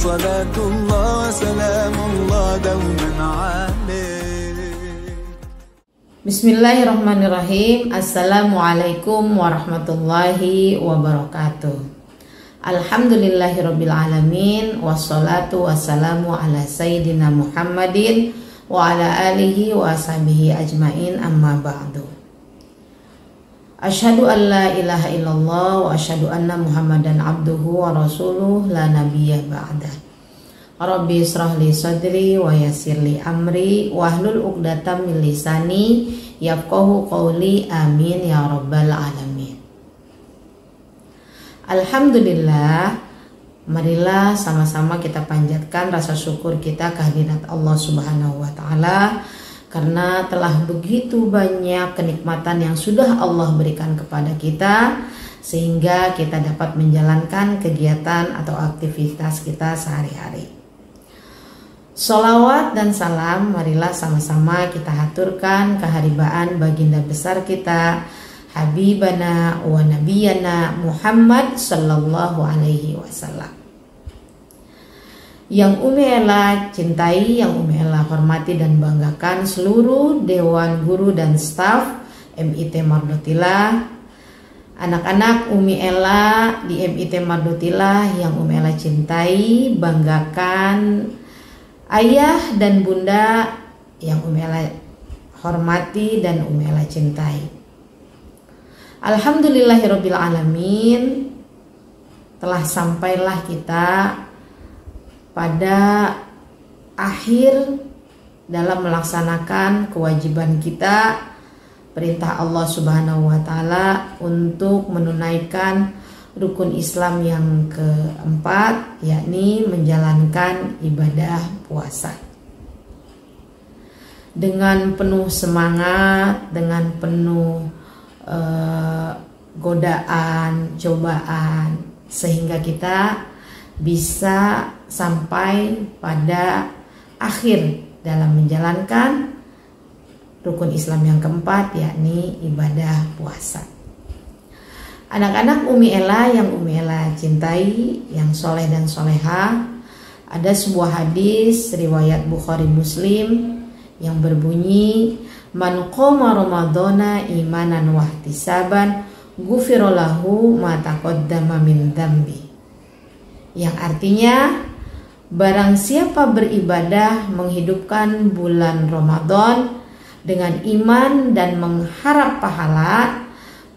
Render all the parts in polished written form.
صلاة الله وسلام الله دوما عليه. Bismillahirrahmanirrahim. Assalamualaikum warahmatullahi wabarakatuh. Alhamdulillahirrabbilalamin. Wassalatu wassalamu ala sayyidina Muhammadin wa ala alihi wa ashabihi ajmain, amma ba'du. Asyhadu an la ilaha illallah wa asyhadu anna Muhammadan abduhu wa rasuluh la nabiyya ba'dah. Rabbi israh li sadri wa yassir li amri wahlul 'uqdatam min lisani yafqahu qawli, amin ya rabbal alamin. Alhamdulillah, marilah sama-sama kita panjatkan rasa syukur kita kehadirat Allah Subhanahu wa taala karena telah begitu banyak kenikmatan yang sudah Allah berikan kepada kita sehingga kita dapat menjalankan kegiatan atau aktivitas kita sehari-hari. Sholawat dan salam marilah sama-sama kita haturkan keharibaan baginda besar kita, Habibana wa Nabiyana Muhammad sallallahu alaihi wasallam, yang Umi Ella cintai, yang Umi Ella hormati dan banggakan seluruh dewan guru dan staf MIT Mardotilah, anak-anak Umi Ella di MIT Mardotilah yang Umi Ella cintai, banggakan, ayah dan bunda yang Umi Ella hormati dan Umi Ella cintai. Alhamdulillahirrabbilalamin, telah sampailah kita pada akhir dalam melaksanakan kewajiban kita, perintah Allah Subhanahu wa taala untuk menunaikan rukun Islam yang keempat, yakni menjalankan ibadah puasa. Dengan penuh semangat, dengan penuh godaan, cobaan, sehingga kita bisa sampai pada akhir dalam menjalankan rukun Islam yang keempat, yakni ibadah puasa. Anak-anak Umi Ella yang Umi Ella cintai, yang soleh dan soleha, ada sebuah hadis riwayat Bukhari Muslim yang berbunyi, man qoma ramadhana imanan wahtisaban ghufira lahu ma taqaddama min dzambi, yang artinya barang siapa beribadah menghidupkan bulan Ramadan dengan iman dan mengharap pahala,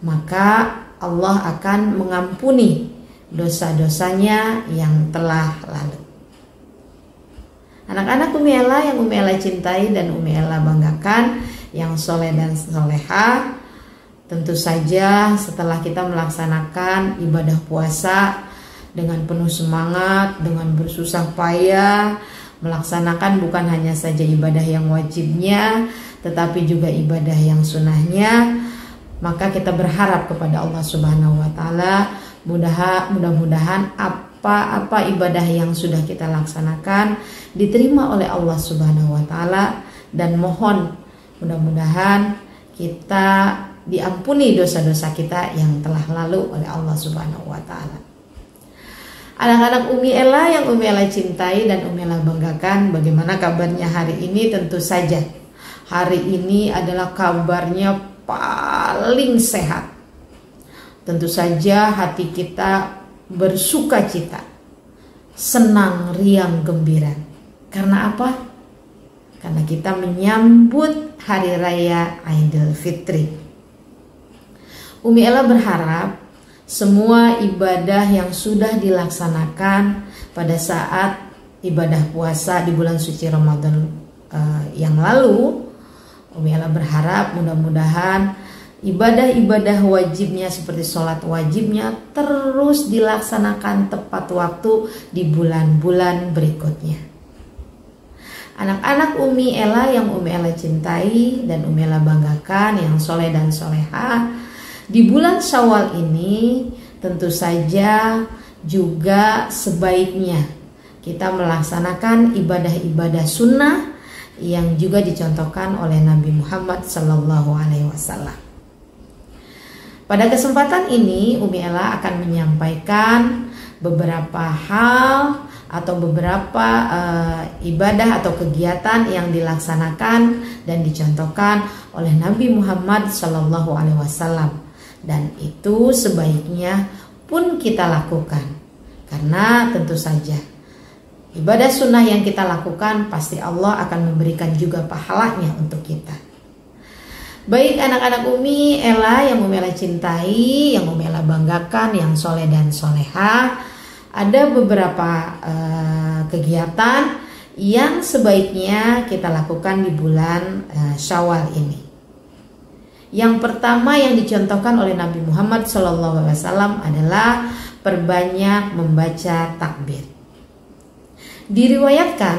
maka Allah akan mengampuni dosa-dosanya yang telah lalu. Anak-anak Umi Ella yang Umi Ella cintai dan Umi Ella banggakan, yang soleh dan soleha, tentu saja setelah kita melaksanakan ibadah puasa dengan penuh semangat, dengan bersusah payah, melaksanakan bukan hanya saja ibadah yang wajibnya, tetapi juga ibadah yang sunnahnya, maka kita berharap kepada Allah Subhanahu wa taala, mudah-mudahan apa ibadah yang sudah kita laksanakan diterima oleh Allah Subhanahu wa taala, dan mohon mudah-mudahan kita diampuni dosa-dosa kita yang telah lalu oleh Allah Subhanahu wa taala. Anak-anak Umi Ella yang Umi Ella cintai dan Umi Ella banggakan, bagaimana kabarnya hari ini? Tentu saja hari ini adalah kabarnya paling sehat. Tentu saja hati kita bersuka cita, senang, riang, gembira. Karena apa? Karena kita menyambut hari raya Idul Fitri. Umi Ella berharap semua ibadah yang sudah dilaksanakan pada saat ibadah puasa di bulan suci Ramadan yang lalu, Umi Ella berharap mudah-mudahan ibadah-ibadah wajibnya seperti sholat wajibnya terus dilaksanakan tepat waktu di bulan-bulan berikutnya. Anak-anak Umi Ella yang Umi Ella cintai dan Umi Ella banggakan, yang soleh dan soleha, di bulan Syawal ini tentu saja juga sebaiknya kita melaksanakan ibadah-ibadah sunnah yang juga dicontohkan oleh Nabi Muhammad Sallallahu Alaihi Wasallam. Pada kesempatan ini Umi Ella akan menyampaikan beberapa hal atau beberapa ibadah atau kegiatan yang dilaksanakan dan dicontohkan oleh Nabi Muhammad SAW, dan itu sebaiknya pun kita lakukan, karena tentu saja ibadah sunnah yang kita lakukan pasti Allah akan memberikan juga pahalanya untuk kita. Baik anak-anak Umi Ella yang Umi Ella cintai, yang Umi Ella banggakan, yang soleh dan soleha, ada beberapa kegiatan yang sebaiknya kita lakukan di bulan Syawal ini. Yang pertama yang dicontohkan oleh Nabi Muhammad SAW adalah perbanyak membaca takbir. Diriwayatkan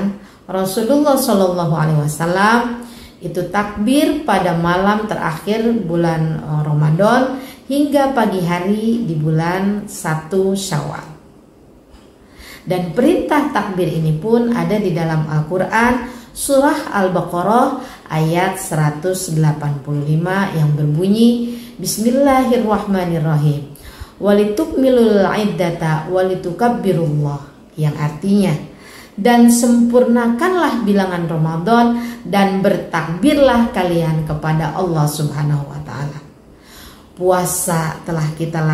Rasulullah SAW itu takbir pada malam terakhir bulan Ramadan hingga pagi hari di bulan 1 Syawal. Dan perintah takbir ini pun ada di dalam Al-Quran surah Al-Baqarah ayat 185 yang berbunyi Bismillahirrahmanirrahim walitukmilul iddata walitukabbirullah, yang artinya dan sempurnakanlah bilangan Ramadan dan bertakbirlah kalian kepada Allah Subhanahu wa taala. Puasa telah kita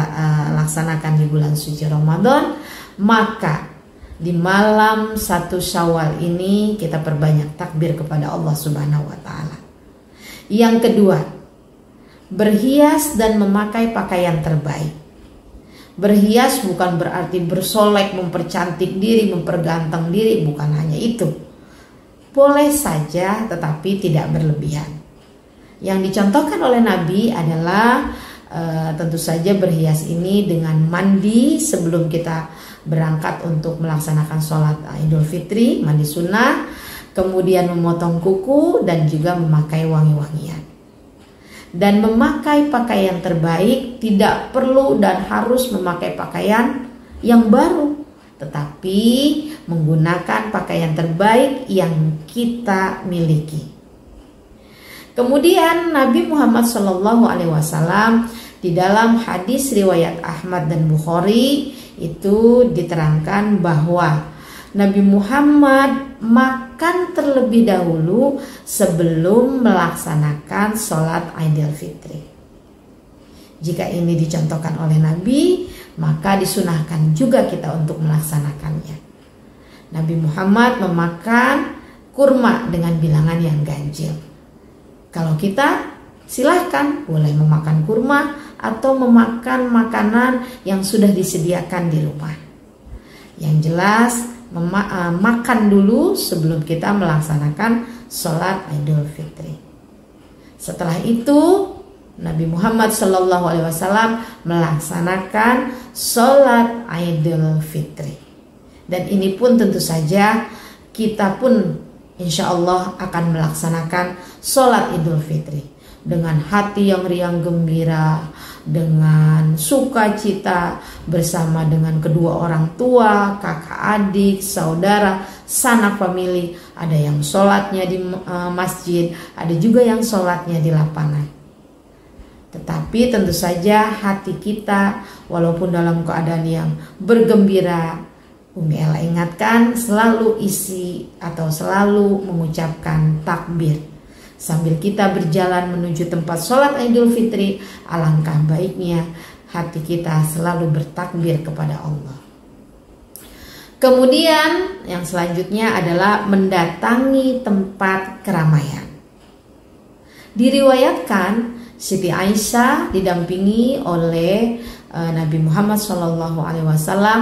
laksanakan di bulan suci Ramadan, maka di malam 1 Syawal ini kita perbanyak takbir kepada Allah Subhanahu wa taala. Yang kedua, berhias dan memakai pakaian terbaik. Berhias bukan berarti bersolek, mempercantik diri, memperganteng diri, bukan hanya itu. Boleh saja tetapi tidak berlebihan. Yang dicontohkan oleh Nabi adalah tentu saja berhias ini dengan mandi sebelum kita berangkat untuk melaksanakan sholat Idul Fitri, mandi sunnah, kemudian memotong kuku dan juga memakai wangi-wangian. Dan memakai pakaian terbaik, tidak perlu dan harus memakai pakaian yang baru, tetapi menggunakan pakaian terbaik yang kita miliki. Kemudian Nabi Muhammad SAW di dalam hadis riwayat Ahmad dan Bukhari itu diterangkan bahwa Nabi Muhammad makan terlebih dahulu sebelum melaksanakan sholat Idul Fitri. Jika ini dicontohkan oleh Nabi, maka disunahkan juga kita untuk melaksanakannya. Nabi Muhammad memakan kurma dengan bilangan yang ganjil. Kalau kita silahkan boleh memakan kurma atau memakan makanan yang sudah disediakan di rumah. Yang jelas makan dulu sebelum kita melaksanakan sholat Idul Fitri. Setelah itu Nabi Muhammad SAW melaksanakan sholat Idul Fitri. Dan ini pun tentu saja kita pun insya Allah akan melaksanakan sholat Idul Fitri dengan hati yang riang gembira, dengan sukacita bersama dengan kedua orang tua, kakak adik, saudara, sanak famili. Ada yang sholatnya di masjid, ada juga yang sholatnya di lapangan. Tetapi tentu saja hati kita walaupun dalam keadaan yang bergembira, Umi Ella ingatkan selalu isi atau selalu mengucapkan takbir. Sambil kita berjalan menuju tempat sholat Idul Fitri, alangkah baiknya hati kita selalu bertakbir kepada Allah. Kemudian yang selanjutnya adalah mendatangi tempat keramaian. Diriwayatkan Siti Aisyah didampingi oleh Nabi Muhammad SAW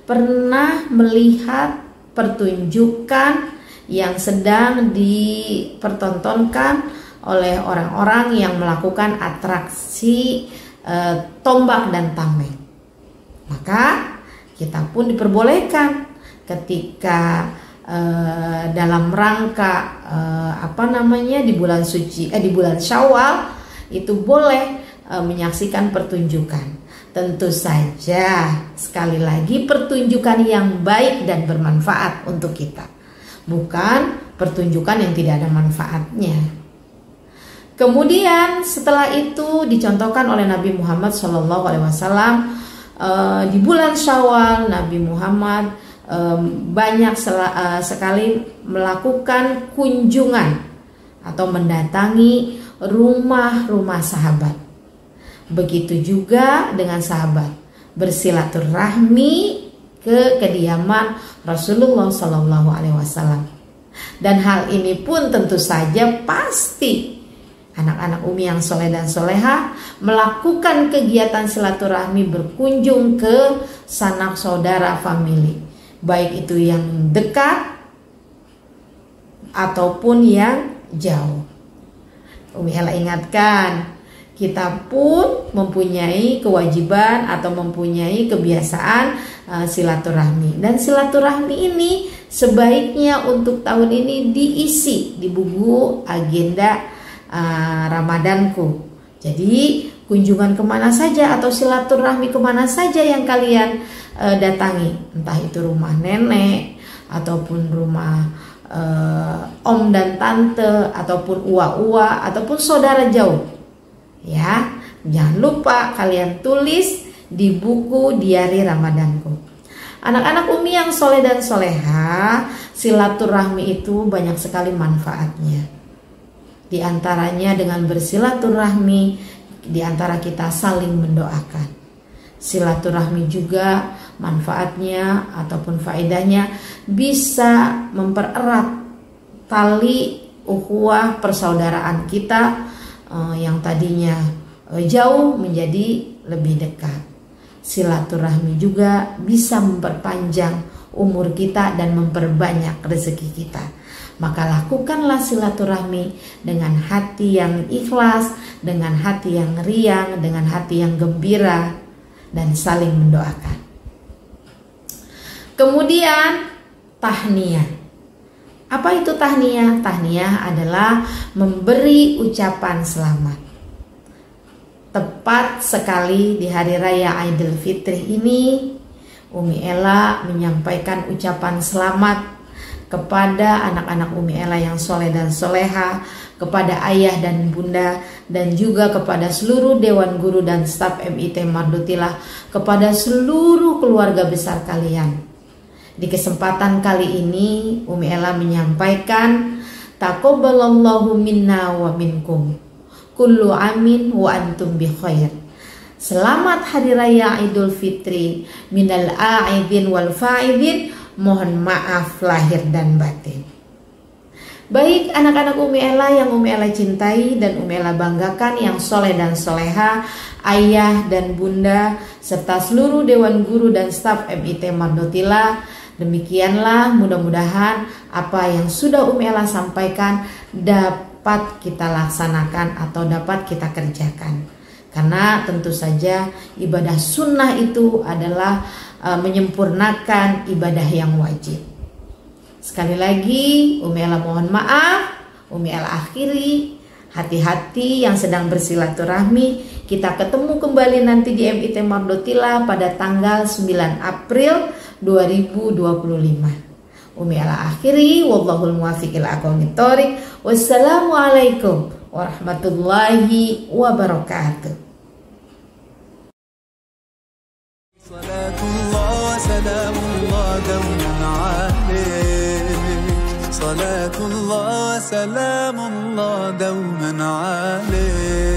pernah melihat pertunjukan yang sedang dipertontonkan oleh orang-orang yang melakukan atraksi tombak dan tameng. Maka kita pun diperbolehkan ketika dalam rangka di bulan suci di bulan Syawal itu boleh menyaksikan pertunjukan. Tentu saja sekali lagi pertunjukan yang baik dan bermanfaat untuk kita. Bukan pertunjukan yang tidak ada manfaatnya. Kemudian setelah itu dicontohkan oleh Nabi Muhammad SAW di bulan Syawal, Nabi Muhammad banyak sekali melakukan kunjungan atau mendatangi rumah-rumah sahabat. Begitu juga dengan sahabat bersilaturahmi ke kediaman Rasulullah Sallallahu Alaihi Wasallam. Dan hal ini pun tentu saja pasti anak-anak Umi yang soleh dan soleha melakukan kegiatan silaturahmi berkunjung ke sanak saudara famili, baik itu yang dekat ataupun yang jauh. Umi Ella ingatkan, kita pun mempunyai kewajiban atau mempunyai kebiasaan silaturahmi. Dan silaturahmi ini sebaiknya untuk tahun ini diisi di buku agenda Ramadanku. Jadi kunjungan kemana saja atau silaturahmi kemana saja yang kalian datangi, entah itu rumah nenek ataupun rumah om dan tante ataupun uwa-uwa ataupun saudara jauh, ya jangan lupa kalian tulis di buku diari Ramadanku. Anak-anak Umi yang soleh dan soleha, silaturahmi itu banyak sekali manfaatnya. Di antaranya dengan bersilaturahmi, di antara kita saling mendoakan. Silaturahmi juga manfaatnya ataupun faedahnya bisa mempererat tali ukhuwah persaudaraan kita yang tadinya jauh menjadi lebih dekat. Silaturahmi juga bisa memperpanjang umur kita dan memperbanyak rezeki kita. Maka lakukanlah silaturahmi dengan hati yang ikhlas, dengan hati yang riang, dengan hati yang gembira, dan saling mendoakan. Kemudian tahniyah. Apa itu tahniyah? Tahniyah adalah memberi ucapan selamat. Tepat sekali di hari raya Idul Fitri ini, Umi Ella menyampaikan ucapan selamat kepada anak-anak Umi Ella yang soleh dan soleha, kepada ayah dan bunda, dan juga kepada seluruh dewan guru dan staf MIT Mardotilah, kepada seluruh keluarga besar kalian. Di kesempatan kali ini Umi Ella menyampaikan, taqabbalallahu minna wa minkum, kullu amin wa antum bi khair. Selamat hari raya Idul Fitri, minal a'idin wal fa'idin, mohon maaf lahir dan batin. Baik anak-anak Umi Ella yang Umi Ella cintai dan Umi Ella banggakan, yang soleh dan soleha, ayah dan bunda, serta seluruh dewan guru dan staf MIT Mardotilah, demikianlah mudah-mudahan apa yang sudah Umi Ella sampaikan dapat kita laksanakan atau dapat kita kerjakan. Karena tentu saja ibadah sunnah itu adalah menyempurnakan ibadah yang wajib. Sekali lagi Umi Ella mohon maaf, Umi Ella akhiri. Hati-hati yang sedang bersilaturahmi. Kita ketemu kembali nanti di MIT Mardotilah pada tanggal 9 April 2025. Umi Ella akhiri, wallahul muwaffiq ila aqwamit thoriq. Wassalamualaikum warahmatullahi wabarakatuh. سلام الله دوما عليك، صلاة الله سلام الله دوما عليك.